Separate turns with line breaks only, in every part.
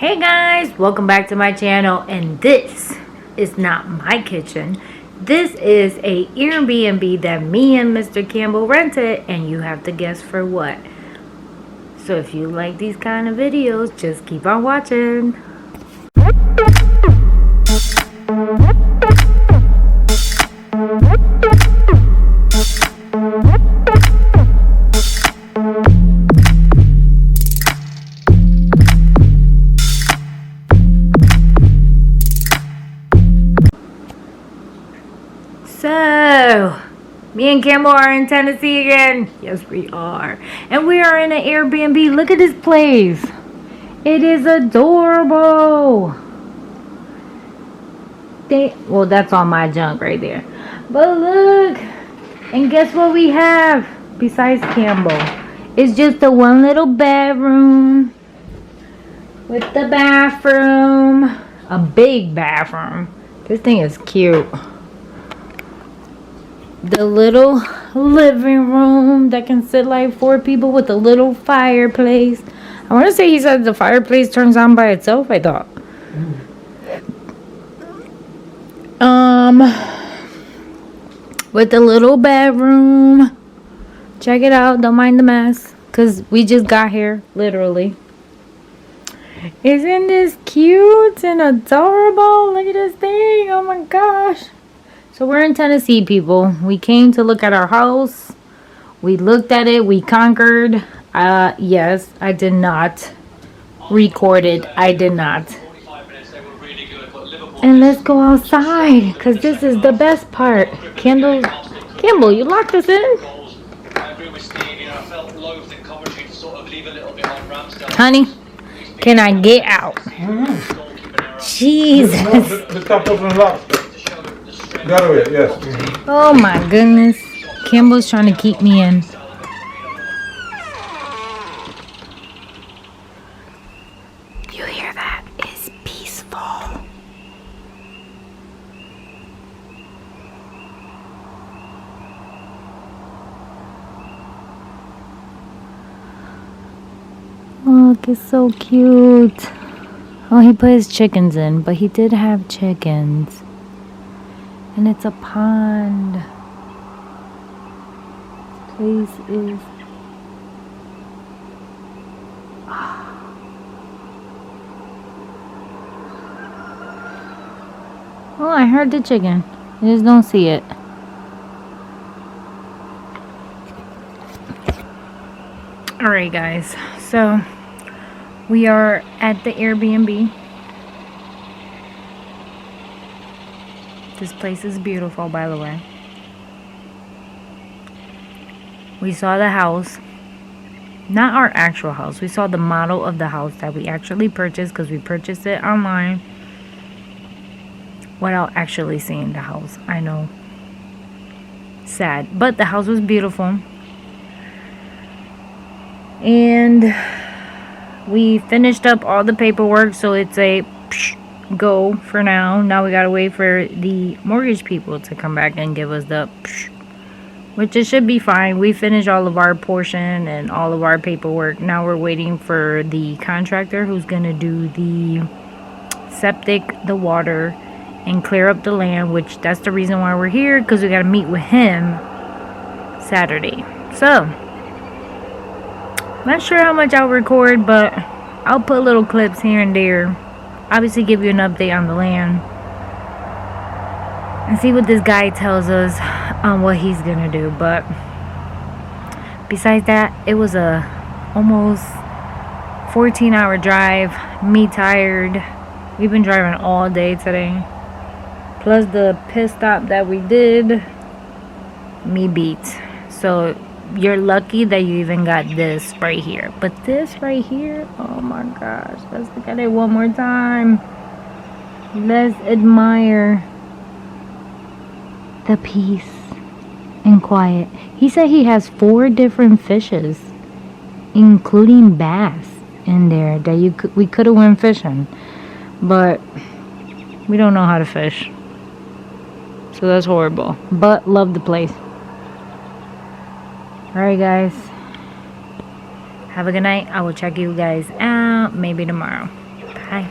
Hey guys, welcome back to my channel, and this is not my kitchen. This is a Airbnb that me and Mr. Campbell rented, and you have to guess for what. So if you like these kind of videos, just keep on watching. So, me and Campbell are in Tennessee again. Yes, we are. And we are in an Airbnb. Look at this place. It is adorable. Well, that's all my junk right there. But look. And guess what we have besides Campbell? It's just a one little bedroom with the bathroom. A big bathroom. This thing is cute. The little living room that can sit like 4 people with a little fireplace. I want to say he said the fireplace turns on by itself, I thought. With the little bedroom. Check it out. Don't mind the mess. Because we just got here, literally. Isn't this cute and adorable? Look at this thing. Oh my gosh. So we're in Tennessee, people. We came to look at our house. We looked at it. We conquered. Yes, I did not record it. I did not. And let's go outside, because this is the best part. Campbell, you locked us in? Honey, can I get out? Jesus.
Yes.
Oh my goodness. Campbell's trying to keep me in. You hear that? It's peaceful. Look, it's so cute. Oh, he put his chickens in, but he did have chickens. And it's a pond. This place is... Oh, I heard the chicken. I just don't see it. Alright guys, so we are at the Airbnb. This place is beautiful, by the way. We saw the house. Not our actual house. We saw the model of the house that we actually purchased, because we purchased it online without actually seeing the house. I know. Sad. But the house was beautiful. And we finished up all the paperwork, so it's a go for now. Now we gotta wait for the mortgage people to come back and give us the which it should be fine. We finished all of our portion and all of our paperwork. Now we're waiting for the contractor who's gonna do the septic, the water, and clear up the land, which that's the reason why we're here, because we gotta meet with him Saturday. So not sure how much I'll record, but I'll put little clips here and there. Obviously give you an update on the land and see what this guy tells us on what he's gonna do. But besides that, it was a almost 14-hour drive. Me tired. We've been driving all day today, plus the pit stop that we did. Me beat. So you're lucky that you even got this right here. But this right here, oh my gosh. Let's look at it one more time. Let's admire the peace and quiet. He said he has 4 different fishes, including bass in there that we could have went fishing. But we don't know how to fish. So that's horrible. But love the place. Alright guys, have a good night. I will check you guys out maybe tomorrow. Bye. Hi.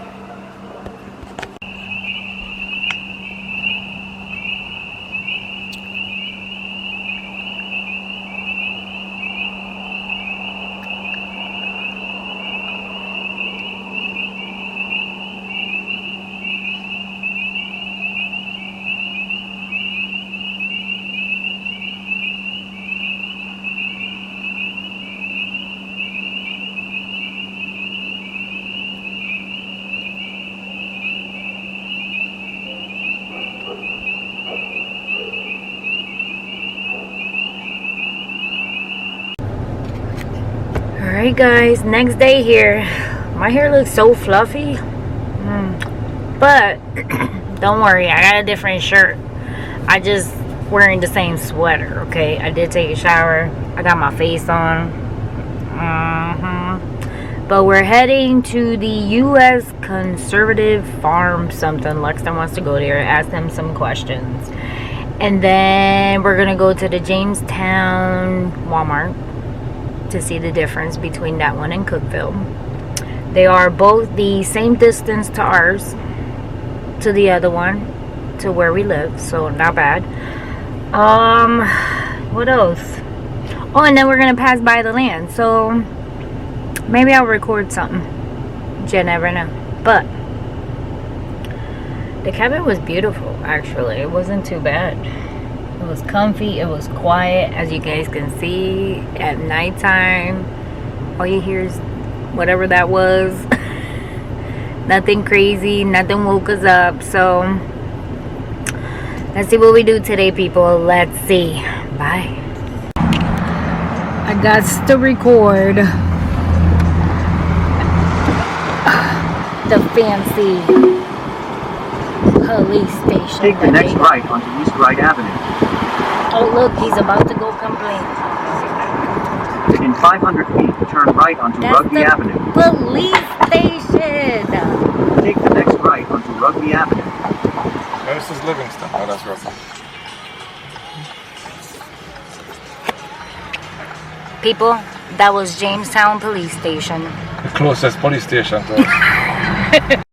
Alright guys, next day here. My hair looks so fluffy. But don't worry, I got a different shirt. I just wearing the same sweater, okay? I did take a shower. I got my face on. But we're heading to the U.S. Conservative Farm something. Lexton wants to go there, ask them some questions. And then we're gonna go to the Jamestown Walmart to see the difference between that one and Cookville. They are both the same distance to ours, to the other one, to where we live, so not bad. What else? Oh, and then we're gonna pass by the land, so maybe I'll record something. You never know. But the cabin was beautiful, actually. It wasn't too bad. It was comfy, it was quiet, as you guys can see. At nighttime, all you hear is whatever that was. Nothing crazy, nothing woke us up. So let's see what we do today, people. Let's see. Bye. I got to record the fancy police station.
Take the next right onto East Wright Avenue.
Oh look, he's about to go complain.
In 500 feet, turn right onto Rugby Avenue.
Police station.
Take the next right onto Rugby Avenue.
No, this is Livingston. Oh, that's Rugby.
People, that was Jamestown Police Station.
The closest police station to us.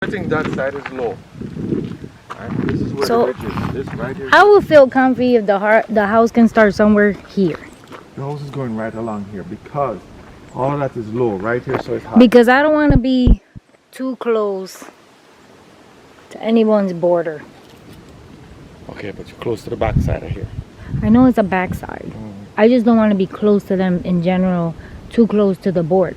I think that side is low. Right? This is where
So,
the ridge is. This right here.
I will feel comfy if the house can start somewhere here.
The house is going right along here because all of that is low right here, so it's high.
Because I don't want to be too close to anyone's border.
Okay, but you're close to the back side of here.
I know it's a backside. I just don't want to be close to them in general, too close to the board.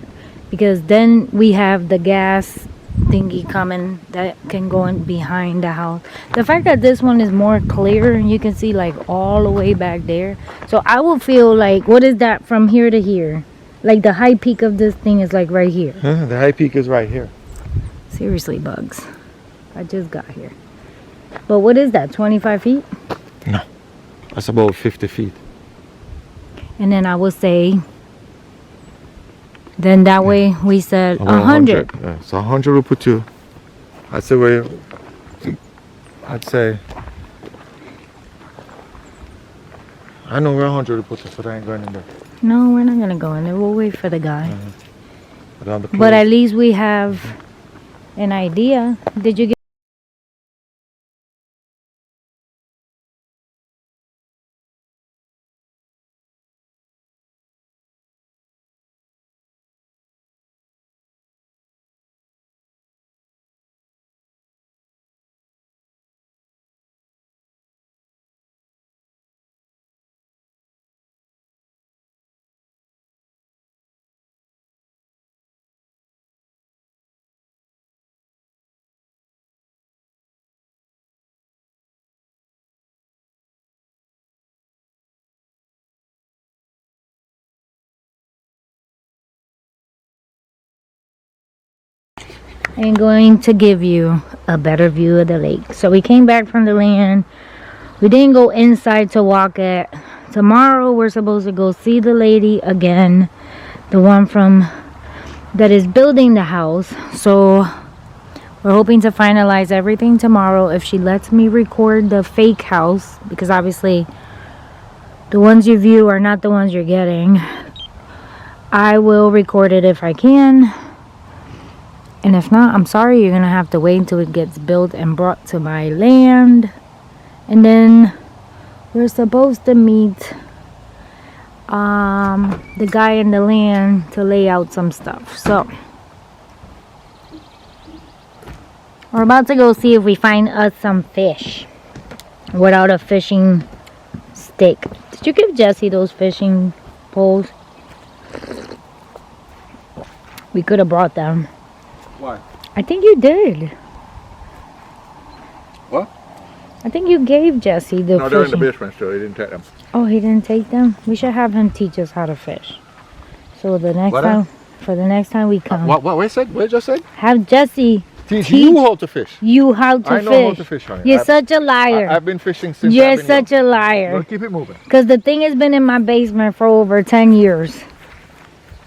Because then we have the gas thingy coming that can go in behind the house. The fact that this one is more clear and you can see like all the way back there. So I will feel like, what is that from here to here? Like the high peak of this thing is like right here.
The high peak is right here.
Seriously, bugs. I just got here. But what is that, 25 feet?
No, that's about 50 feet.
And then I will say, then that way we said
About
100.
Yeah, so 100 will put you, I'd say where, I'd say, I know where 100 will put you, so I ain't going in there.
No, we're not going to go in there. We'll wait for the guy.
But on the
But at least we have an idea. Did you get... I'm going to give you a better view of the lake. So we came back from the land. We didn't go inside to walk it. Tomorrow we're supposed to go see the lady again. The one from that is building the house. So we're hoping to finalize everything tomorrow if she lets me record the fake house. Because obviously the ones you view are not the ones you're getting. I will record it if I can. And if not, I'm sorry, you're going to have to wait until it gets built and brought to my land. And then we're supposed to meet the guy in the land to lay out some stuff. So we're about to go see if we find us some fish without a fishing stick. Did you give Jesse those fishing poles? We could have brought them.
Why?
I think you did.
What?
I think you gave Jesse the
No, they're in the
fishing.
basement still. He didn't take them.
Oh, he didn't take them? We should have him teach us how to fish. So the next
What?
time, for the next time we come,
What? Wait, said? What just said?
have Jesse
Teach you how to fish.
you how to
I
fish.
know how to fish, honey.
You're such a liar.
I've been fishing since
You're
I've been
such
young.
a liar.
Well, keep it moving.
Because the thing has been in my basement for over 10 years.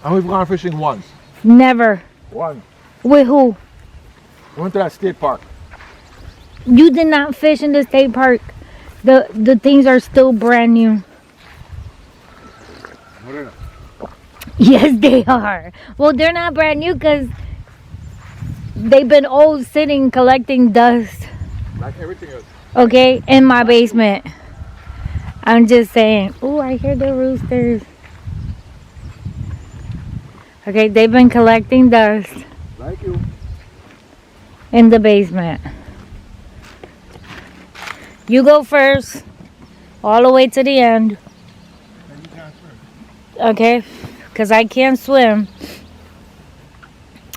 And we've gone fishing once.
Never.
One.
With who?
We went to that state park.
You did not fish in the state park. The things are still brand new.
What are they?
Yes, they are. Well, they're not brand new because they've been old sitting collecting dust.
Like everything else.
Okay, in my basement. I'm just saying. Oh, I hear the roosters. Okay, they've been collecting dust
Like you.
in the basement. You go first, all the way to the end. Okay, because I can't swim.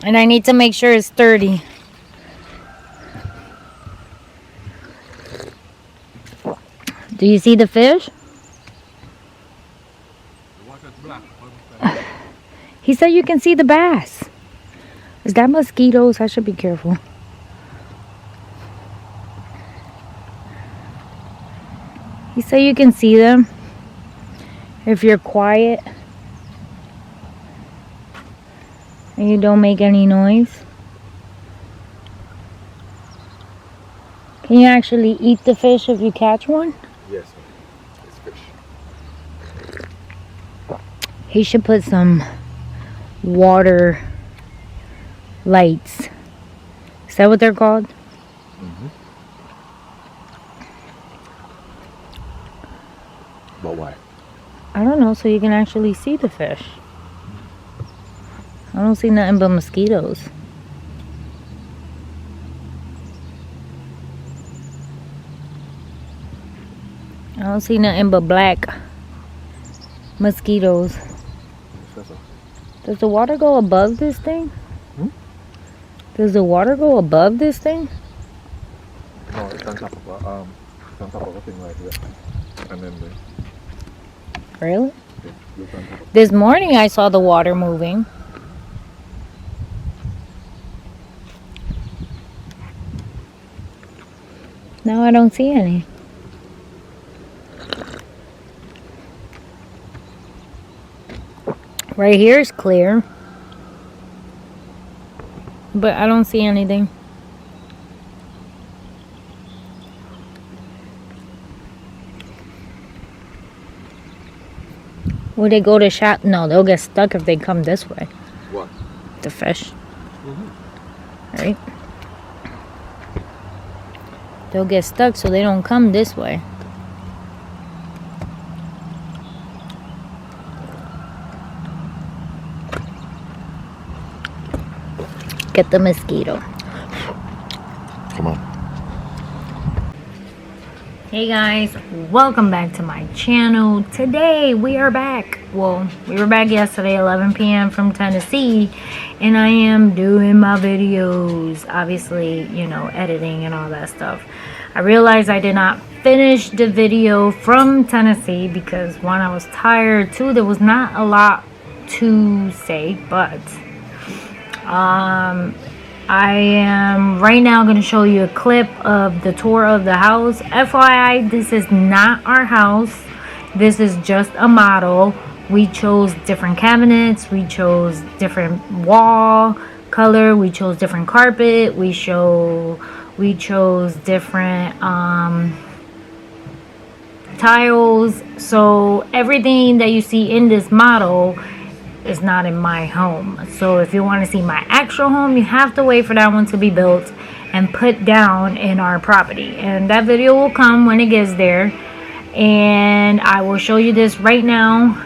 And I need to make sure it's sturdy. Do you see the fish? He said you can see the bass. Is that mosquitoes? I should be careful. He said you can see them if you're quiet and you don't make any noise. Can you actually eat the fish if you catch one?
Yes, it's fish.
He should put some water lights that what they're called?
But why?
I don't know, so you can actually see the fish. I don't see nothing but mosquitoes. I don't see nothing but black mosquitoes. Does the water go above this thing? Does the water go above this thing?
No, it's on top of a thing right here. And then
Really?
it's on top of
This morning I saw the water moving. Now I don't see any. Right here is clear. But I don't see anything. Will they go to shop? No, they'll get stuck if they come this way.
what?
The fish. Right? They'll get stuck so they don't come this way. Get the mosquito.
Come on.
Hey guys, welcome back to my channel. Today we are back. Well, we were back yesterday 11 p.m. from Tennessee, and I am doing my videos, obviously, you know, editing and all that stuff. I realized I did not finish the video from Tennessee because one, I was tired, two, there was not a lot to say, but I am right now going to show you a clip of the tour of the house. FYI, this is not our house. This is just a model. We chose different cabinets. We chose different wall color. We chose different carpet. We chose different tiles. So everything that you see in this model is not in my home. So if you want to see my actual home, you have to wait for that one to be built and put down in our property, and that video will come when it gets there, and I will show you this right now.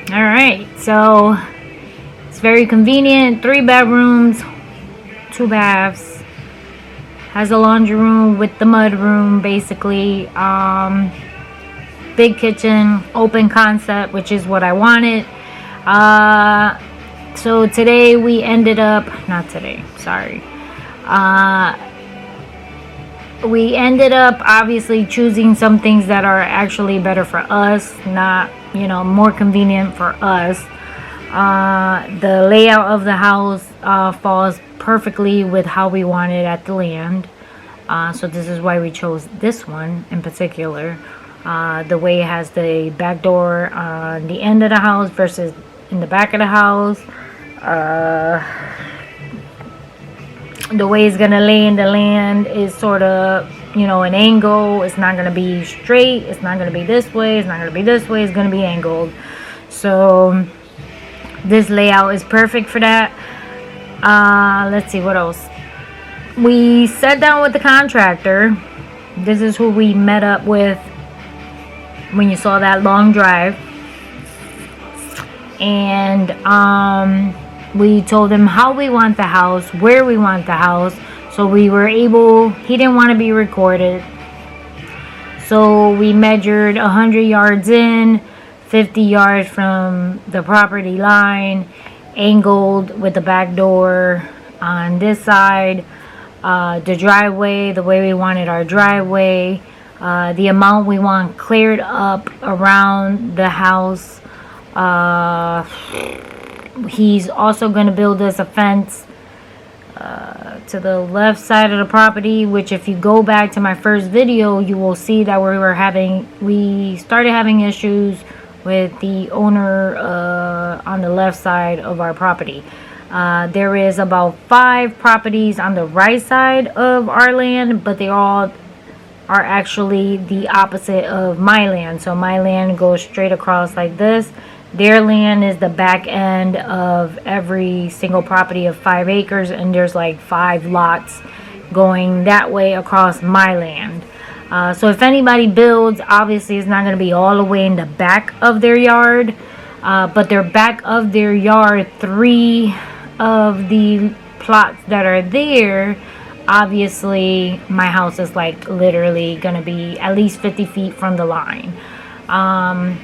All right, so it's very convenient. 3 bedrooms, 2 baths. Has a laundry room with the mud room, basically. Big kitchen, open concept, which is what I wanted. So today we ended up, not today, sorry. We ended up obviously choosing some things that are actually better for us, not, you know, more convenient for us. The layout of the house falls perfectly with how we want it at the land. So this is why we chose this one in particular. The way it has the back door on the end of the house versus in the back of the house. The way it's gonna lay in the land is sort of, you know, an angle. It's not gonna be straight. It's not gonna be this way. It's not gonna be this way. It's gonna be angled. So this layout is perfect for that. Let's see what else. We sat down with the contractor. This is who we met up with when you saw that long drive. And we told him how we want the house, where we want the house. So we were able, he didn't want to be recorded. So we measured 100 yards in, 50 yards from the property line, angled with the back door on this side. The driveway, the way we wanted our driveway, the amount we want cleared up around the house. He's also going to build us a fence to the left side of the property, which if you go back to my first video, you will see that we started having issues with the owner on the left side of our property. There is about 5 properties on the right side of our land, but they all are actually the opposite of my land. So my land goes straight across like this. Their land is the back end of every single property of 5 acres, and there's like 5 lots going that way across my land. So if anybody builds, obviously it's not going to be all the way in the back of their yard, but they're back of their yard. 3 of the plots that are there, obviously my house is like literally going to be at least 50 feet from the line.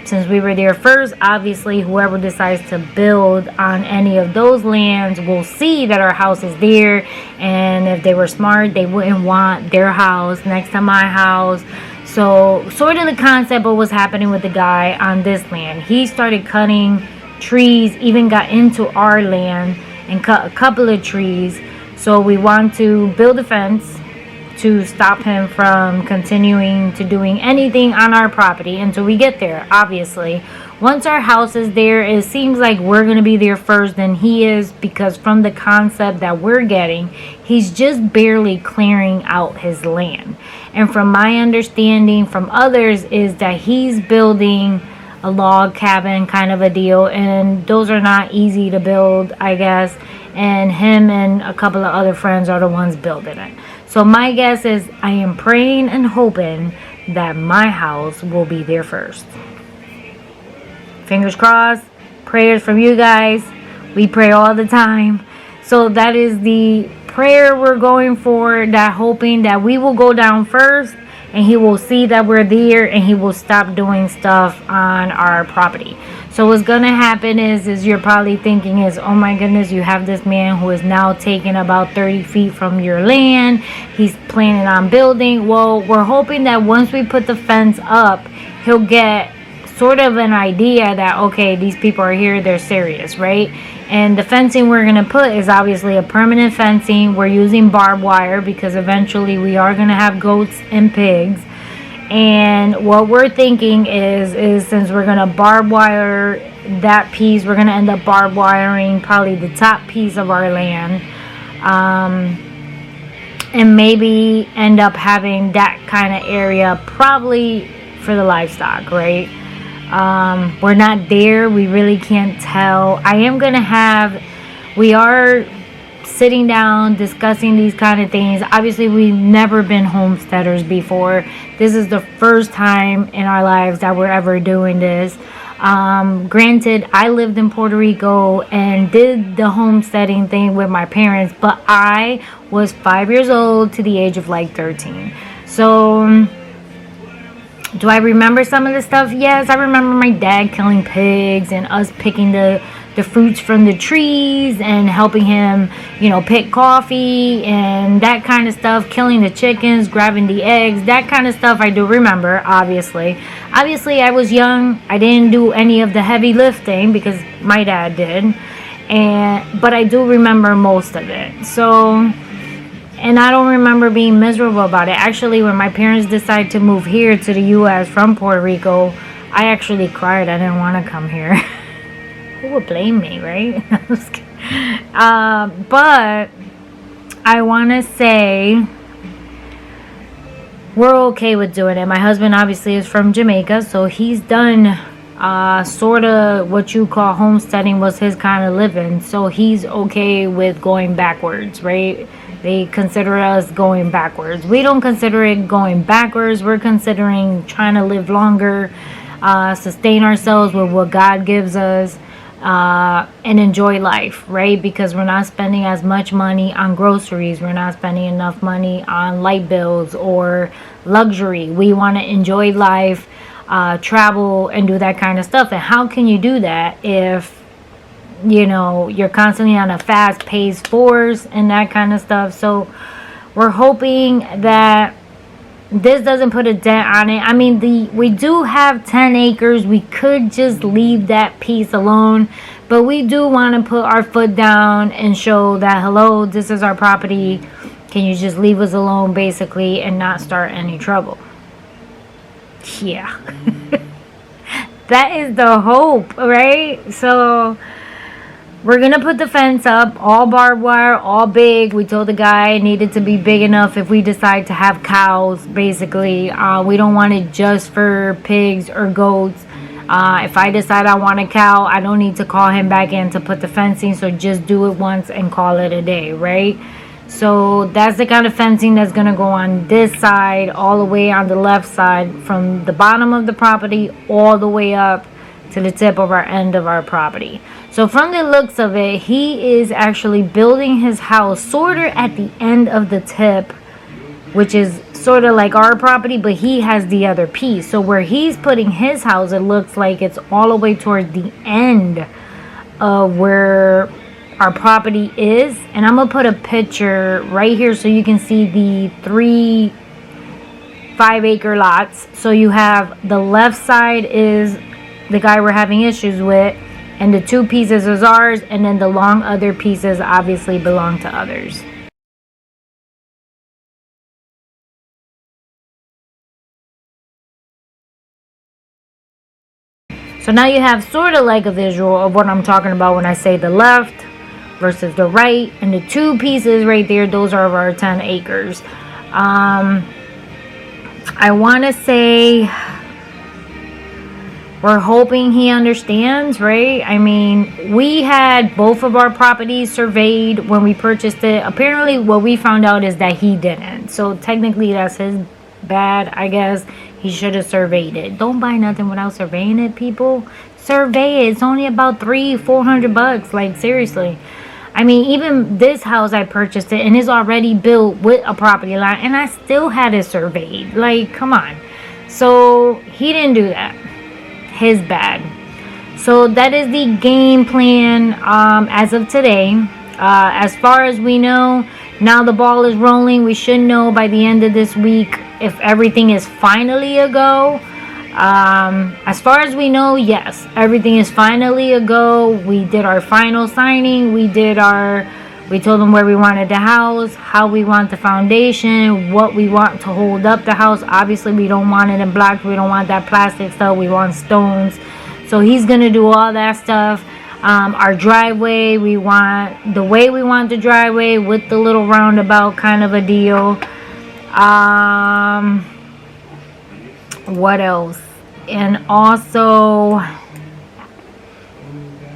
Since we were there first, obviously whoever decides to build on any of those lands will see that our house is there, and if they were smart, they wouldn't want their house next to my house. So sort of the concept of what's happening with the guy on this land. He started cutting trees, even got into our land and cut a couple of trees. So we want to build a fence to stop him from continuing to doing anything on our property until we get there. Obviously, once our house is there, it seems like we're going to be there first than he is, because from the concept that we're getting, he's just barely clearing out his land. And from my understanding from others is that he's building a log cabin kind of a deal, and those are not easy to build, I guess, and him and a couple of other friends are the ones building it. So my guess is I am praying and hoping that my house will be there first. Fingers crossed. Prayers from you guys. We pray all the time. So that is the prayer we're going for, that hoping that we will go down first and he will see that we're there and he will stop doing stuff on our property. So what's gonna happen is you're probably thinking is, oh my goodness, you have this man who is now taking about 30 feet from your land. He's planning on building. Well, we're hoping that once we put the fence up, he'll get sort of an idea that, okay, these people are here, they're serious, right? And the fencing we're going to put is obviously a permanent fencing. We're using barbed wire because eventually we are going to have goats and pigs. And what we're thinking is since we're going to barb wire that piece, we're going to end up barb wiring probably the top piece of our land. And maybe end up having that kind of area probably for the livestock, right? We're not there. We really can't tell. We are sitting down discussing these kind of things. Obviously, we've never been homesteaders before. This is the first time in our lives that we're ever doing this. Granted, I lived in Puerto Rico and did the homesteading thing with my parents, but I was 5 years old to the age of like 13. So do I remember some of the stuff? Yes, I remember my dad killing pigs and us picking the fruits from the trees and helping him, you know, pick coffee and that kind of stuff, killing the chickens, grabbing the eggs, that kind of stuff I do remember, obviously. Obviously, I was young. I didn't do any of the heavy lifting because my dad did. But I do remember most of it. So, and I don't remember being miserable about it. Actually, when my parents decided to move here to the U.S. from Puerto Rico, I actually cried. I didn't want to come here. Who would blame me, right? But I want to say we're okay with doing it. My husband obviously is from Jamaica, so he's done sort of what you call homesteading was his kind of living. So he's okay with going backwards, right? They consider us going backwards. We don't consider it going backwards. We're considering trying to live longer, sustain ourselves with what God gives us, and enjoy life, right? Because we're not spending as much money on groceries. We're not spending enough money on light bills or luxury. We want to enjoy life, travel, and do that kind of stuff. And how can you do that if, you know, you're constantly on a fast-paced force and that kind of stuff? So we're hoping that this doesn't put a dent on it. I mean, we do have 10 acres. We could just leave that piece alone, but we do want to put our foot down and show that, hello, this is our property. Can you just leave us alone, basically, and not start any trouble? Yeah. That is the hope, right? So we're going to put the fence up, all barbed wire, all big. We told the guy it needed to be big enough if we decide to have cows, basically. We don't want it just for pigs or goats. If I decide I want a cow, I don't need to call him back in to put the fencing. So just do it once and call it a day, right? So that's the kind of fencing that's going to go on this side, all the way on the left side, from the bottom of the property all the way up to the tip of our end of our property. So from the looks of it, he is actually building his house sort of at the end of the tip, which is sort of like our property, but he has the other piece. So where he's putting his house, it looks like it's all the way towards the end of where our property is. And I'm going to put a picture right here so you can see the 3 5-acre lots. So you have the left side is the guy we're having issues with, and the 2 pieces is ours, and then the long other pieces obviously belong to others. So now you have sort of like a visual of what I'm talking about when I say the left versus the right, and the 2 pieces right there, those are our 10 acres. I want to say we're hoping he understands, right? I mean, we had both of our properties surveyed when we purchased it. Apparently, what we found out is that he didn't. So technically, that's his bad, I guess. He should have surveyed it. Don't buy nothing without surveying it, people. Survey it. It's only about $300-400. Like, seriously. I mean, even this house, I purchased it, and it's already built with a property line, and I still had it surveyed. Like, come on. So he didn't do that. His bad. So that is the game plan as of today. As far as we know, now the ball is rolling. We should know by the end of this week if everything is finally a go. As far as we know, yes, everything is finally a go. We did our final signing. We told them where we wanted the house, how we want the foundation, what we want to hold up the house. Obviously, we don't want it in blocks. We don't want that plastic stuff. We want stones. So he's going to do all that stuff. Our driveway, we want the way we want the driveway with the little roundabout kind of a deal. What else? And also,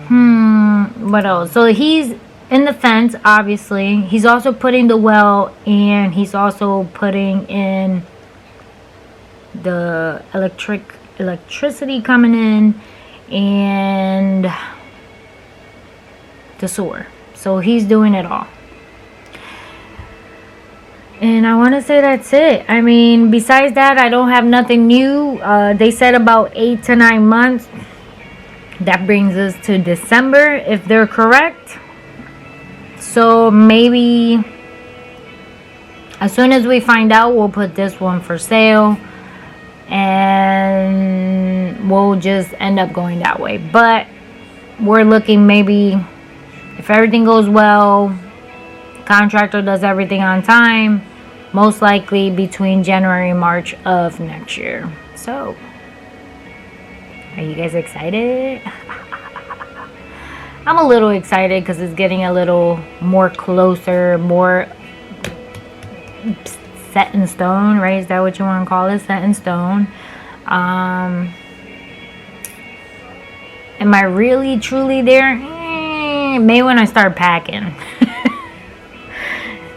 what else? So he's in the fence, obviously. He's also putting the well, and he's also putting in the electricity coming in, and the sewer. So he's doing it all. And I want to say that's it. I mean, besides that, I don't have nothing new. They said about 8 to 9 months. That brings us to December, if they're correct. So maybe as soon as we find out, we'll put this one for sale. And we'll just end up going that way. But we're looking maybe, if everything goes well, contractor does everything on time, most likely between January and March of next year. So, are you guys excited? I'm a little excited because it's getting a little more closer, more set in stone, right? Is that what you want to call it? Set in stone. Am I really truly there? Maybe when I start packing.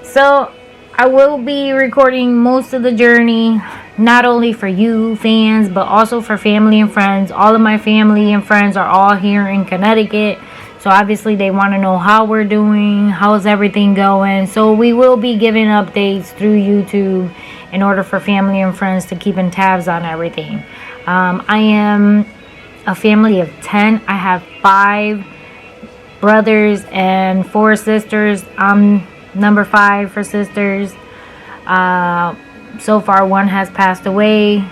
So I will be recording most of the journey, not only for you fans, but also for family and friends. All of my family and friends are all here in Connecticut. So obviously they want to know how we're doing, how's everything going. So we will be giving updates through YouTube in order for family and friends to keep in tabs on everything. I am a family of 10. I have 5 brothers and 4 sisters. I'm number 5 for sisters. So far 1 has passed away,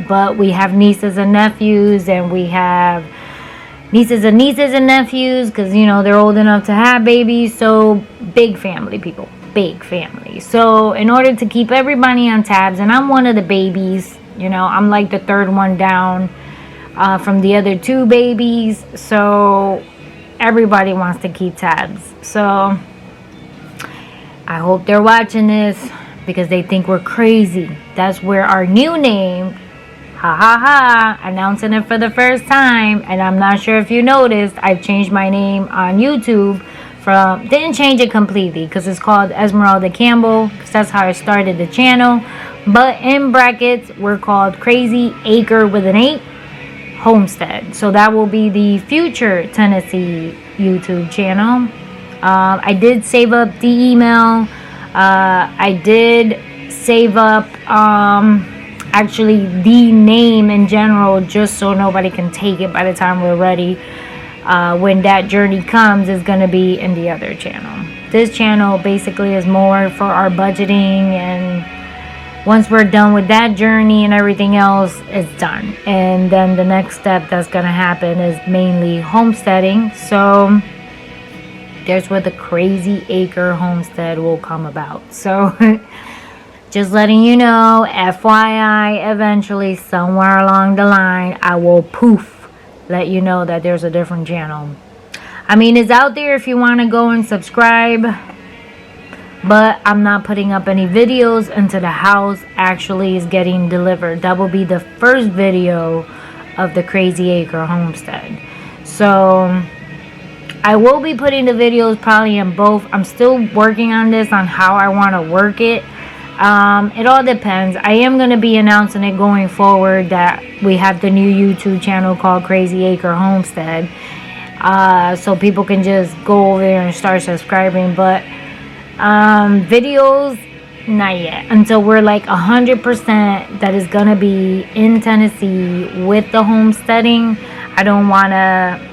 but we have nieces and nephews, and we have nieces and nephews because, you know, they're old enough to have babies. So big family, people, big family. So in order to keep everybody on tabs, and I'm one of the babies, you know, I'm like the 3rd one down from the other 2 babies. So everybody wants to keep tabs. So I hope they're watching this because they think we're crazy. That's where our new name, ha ha ha, announcing it for the first time. And I'm not sure if you noticed, I've changed my name on YouTube from, didn't change it completely because it's called Esmeralda Campbell, because that's how I started the channel. But in brackets, we're called Crazy Acre with an 8 Homestead. So that will be the future Tennessee YouTube channel. I did save up the email. I did save up actually the name in general, just so nobody can take it by the time we're ready. When that journey comes, is going to be in the other channel. This channel basically is more for our budgeting, and once we're done with that journey and everything else, it's done. And then the next step that's going to happen is mainly homesteading. So there's where the Crazy Acre Homestead will come about. So just letting you know, FYI, eventually somewhere along the line, I will let you know that there's a different channel. I mean, it's out there if you want to go and subscribe, but I'm not putting up any videos until the house actually is getting delivered. That will be the first video of the Crazy Acre Homestead. So I will be putting the videos probably in both. I'm still working on this, on how I want to work it. It all depends. I am going to be announcing it going forward that we have the new YouTube channel called Crazy Acre Homestead. So people can just go over there and start subscribing. But videos, not yet. Until we're like 100% that is going to be in Tennessee with the homesteading. I don't want to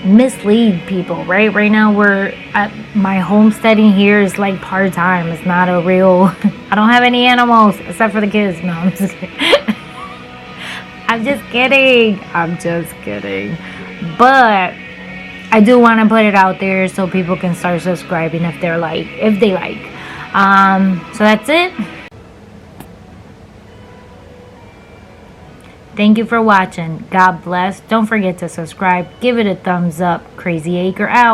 mislead people, right? Right now we're at my homesteading here is like part-time. It's not a real I don't have any animals except for the kids. No, I'm just kidding. I'm just kidding. But I do want to put it out there so people can start subscribing if they like. So that's it. Thank you for watching. God bless. Don't forget to subscribe. Give it a thumbs up. Crazy Acre out.